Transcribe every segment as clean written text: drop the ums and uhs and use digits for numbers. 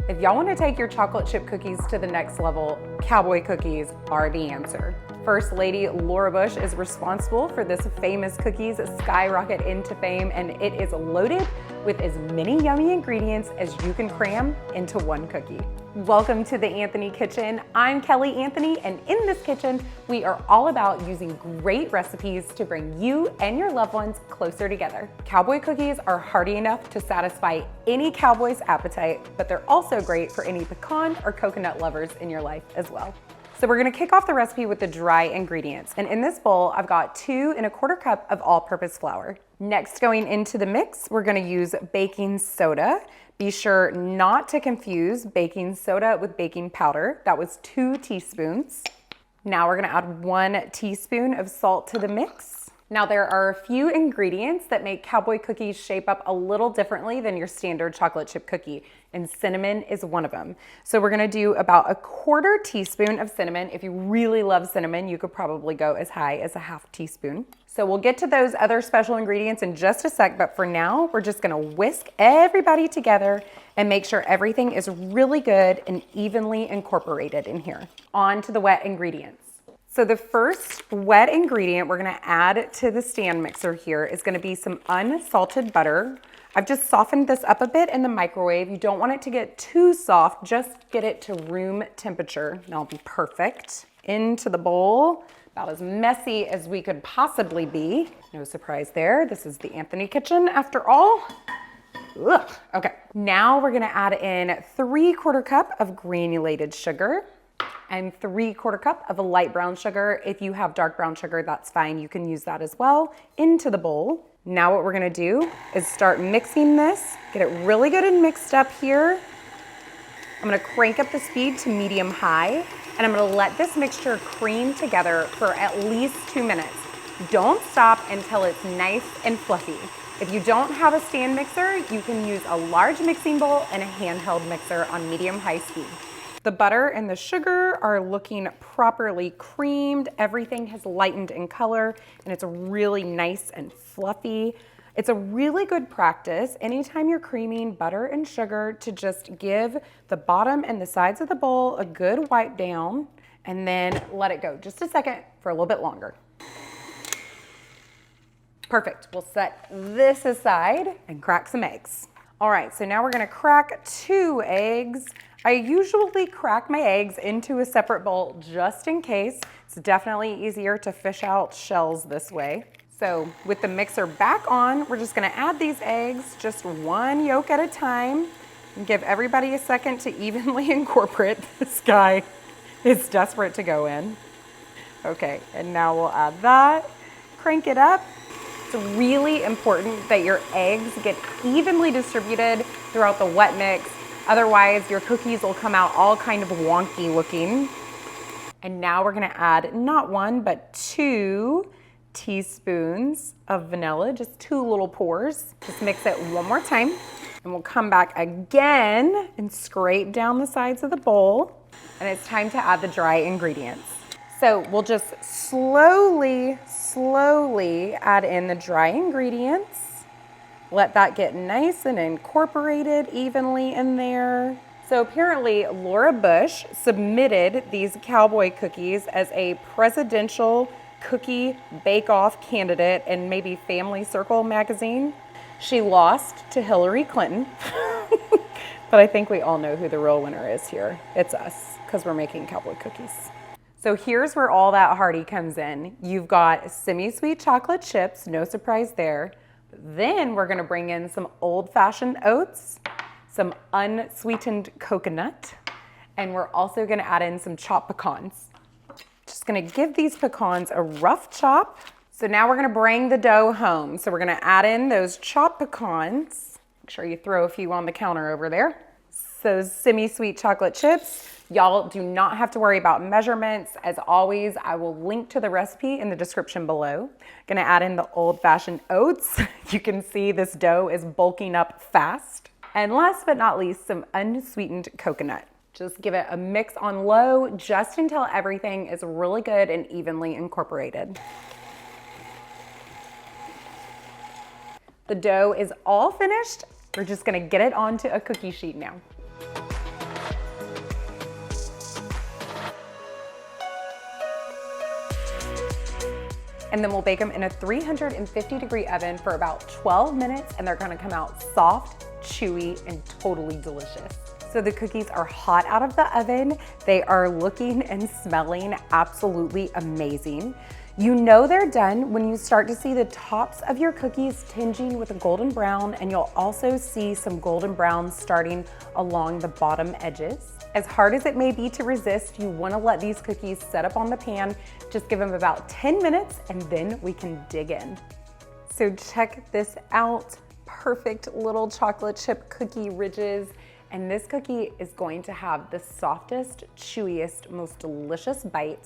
If y'all want to take your chocolate chip cookies to the next level, Cowboy Cookies are the answer. First Lady Laura Bush is responsible for this famous cookies skyrocket into fame, and it is loaded with as many yummy ingredients as you can cram into one cookie. Welcome to the Anthony Kitchen. I'm Kelly Anthony, and in this kitchen, we are all about using great recipes to bring you and your loved ones closer together. Cowboy cookies are hearty enough to satisfy any cowboy's appetite, but they're also great for any pecan or coconut lovers in your life as well. So we're gonna kick off the recipe with the dry ingredients. And in this bowl, I've got 2 1/4 cups of all-purpose flour. Next, going into the mix, we're gonna use baking soda. Be sure not to confuse baking soda with baking powder. That was 2 teaspoons. Now we're gonna add 1 teaspoon of salt to the mix. Now there are a few ingredients that make Cowboy cookies shape up a little differently than your standard chocolate chip cookie, and cinnamon is one of them. So we're gonna do about 1/4 teaspoon of cinnamon. If you really love cinnamon, you could probably go as high as 1/2 teaspoon. So we'll get to those other special ingredients in just a sec, but for now, we're just gonna whisk everybody together and make sure everything is really good and evenly incorporated in here. On to the wet ingredients. So the first wet ingredient we're gonna add to the stand mixer here is gonna be some unsalted butter. I've just softened this up a bit in the microwave. You don't want it to get too soft, just get it to room temperature. That'll be perfect. Into the bowl, about as messy as we could possibly be. No surprise there, this is the Anthony Kitchen after all. Ugh. Okay, now we're gonna add in 3/4 cup of granulated sugar and 3/4 cup of a light brown sugar. If you have dark brown sugar, that's fine. You can use that as well. Into the bowl. Now what we're gonna do is start mixing this. Get it really good and mixed up here. I'm gonna crank up the speed to medium high, and I'm gonna let this mixture cream together for at least 2 minutes. Don't stop until it's nice and fluffy. If you don't have a stand mixer, you can use a large mixing bowl and a handheld mixer on medium-high speed. The butter and the sugar are looking properly creamed. Everything has lightened in color, and it's really nice and fluffy. It's a really good practice anytime you're creaming butter and sugar to just give the bottom and the sides of the bowl a good wipe down, and then let it go just a second for a little bit longer. Perfect. We'll set this aside and crack some eggs. All right, so now we're gonna crack 2 eggs. I usually crack my eggs into a separate bowl just in case. It's definitely easier to fish out shells this way. So with the mixer back on, we're just gonna add these eggs, just 1 yolk at a time, and give everybody a second to evenly incorporate. This guy is desperate to go in. Okay, and now we'll add that, crank it up. It's really important that your eggs get evenly distributed throughout the wet mix. Otherwise, your cookies will come out all kind of wonky looking. And now we're gonna add not 1, but 2 teaspoons of vanilla, just 2 little pours. Just mix it one more time, and we'll come back again and scrape down the sides of the bowl. And it's time to add the dry ingredients. So we'll just slowly add in the dry ingredients. Let that get nice and incorporated evenly in there. So apparently Laura Bush submitted these Cowboy cookies as a presidential cookie bake-off candidate in maybe Family Circle magazine. She lost to Hilary Clinton, but I think we all know who the real winner is here. It's us, because we're making Cowboy cookies. So here's where all that hearty comes in. You've got semi-sweet chocolate chips, no surprise there. Then we're gonna bring in some old-fashioned oats, some unsweetened coconut, and we're also gonna add in some chopped pecans. Just gonna give these pecans a rough chop. So now we're gonna bring the dough home. So we're gonna add in those chopped pecans. Make sure you throw a few on the counter over there. Those semi-sweet chocolate chips. Y'all do not have to worry about measurements. As always, I will link to the recipe in the description below. Gonna add in the old-fashioned oats. You can see this dough is bulking up fast. And last but not least, some unsweetened coconut. Just give it a mix on low just until everything is really good and evenly incorporated. The dough is all finished. We're just gonna get it onto a cookie sheet now. And then we'll bake them in a 350-degree oven for about 12 minutes, and they're gonna come out soft, chewy, and totally delicious. So the cookies are hot out of the oven. They are looking and smelling absolutely amazing. You know they're done when you start to see the tops of your cookies tinging with a golden brown, and you'll also see some golden brown starting along the bottom edges. As hard as it may be to resist, you want to let these cookies set up on the pan. Just give them about 10 minutes and then we can dig in. So check this out. Perfect little chocolate chip cookie ridges. And this cookie is going to have the softest, chewiest, most delicious bite.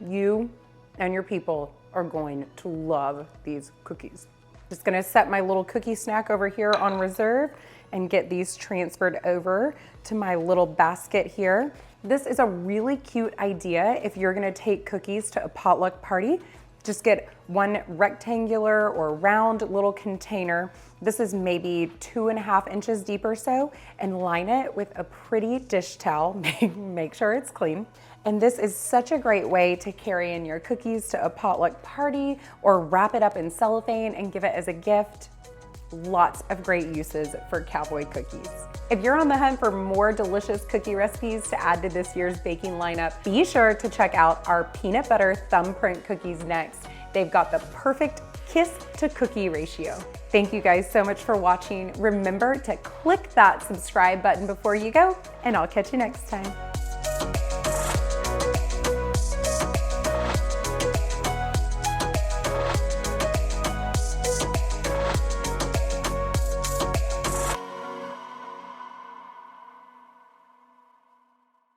You and your people are going to love these cookies. Just gonna set my little cookie snack over here on reserve and get these transferred over to my little basket here. This is a really cute idea if you're gonna take cookies to a potluck party. Just get one rectangular or round little container. This is maybe 2.5 inches deep or so, and line it with a pretty dish towel. Make sure it's clean. And this is such a great way to carry in your cookies to a potluck party or wrap it up in cellophane and give it as a gift. Lots of great uses for Cowboy Cookies. If you're on the hunt for more delicious cookie recipes to add to this year's baking lineup, be sure to check out our peanut butter thumbprint cookies next. They've got the perfect kiss to cookie ratio. Thank you guys so much for watching. Remember to click that subscribe button before you go, and I'll catch you next time.